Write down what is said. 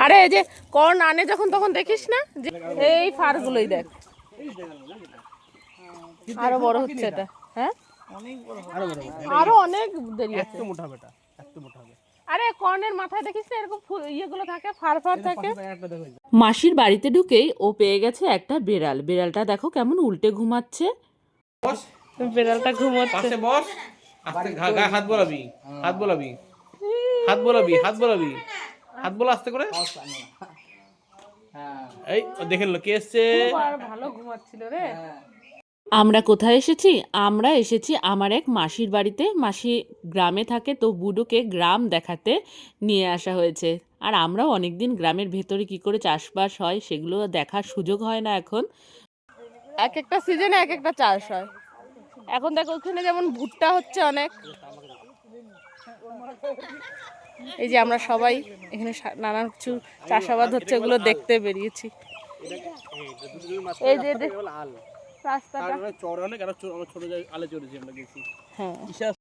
আরে এই যে কর্ন আনে যখন তখন দেখিস না যে এই ফারগুলোই দেখ, আরো বড় হচ্ছে এটা। হ্যাঁ আরো অনেক দেরি আছে। আরে কর্নের মাথায় দেখিস না এরকম ইয়েগুলো থাকে, ফার ফার থাকে। মাসির বাড়িতে ঢুকেই ও পেয়ে গেছে একটা বিড়াল। বিড়ালটা দেখো কেমন উল্টে ঘুমাচ্ছে। বিড়ালটা ঘুমাচ্ছে। বস আস্তে গায়ে হাত বোলাবি, হাত বোলাবি, হাত বোলাবি, হাত বোলাবি, হাত বোলা আস্তে করে। এই দেখে নিল কে এসছে। ভালো ঘুমাচ্ছিল রে। আমরা কোথায় এসেছি? আমরা এসেছি আমার এক মাসির বাড়িতে। মাসি গ্রামে থাকে, তো বুডুকে গ্রাম দেখাতে নিয়ে আসা হয়েছে। আর আমরাও অনেকদিন গ্রামের ভেতরে কি করে চাষবাস হয় সেগুলো দেখার সুযোগ হয় না এখন। এক একটা সিজনে এক একটা চাষ হয়। এখন দেখো ওখানে যেমন ভুট্টা হচ্ছে অনেক। এই যে আমরা সবাই এখানে নানান কিছু চাষাবাদ হচ্ছে ওগুলো দেখতে বেরিয়েছি। এই যে রাস্তাটা চড় অনেক, আর ছোট আলে চড়েছি আমরা গেছি। হ্যাঁ।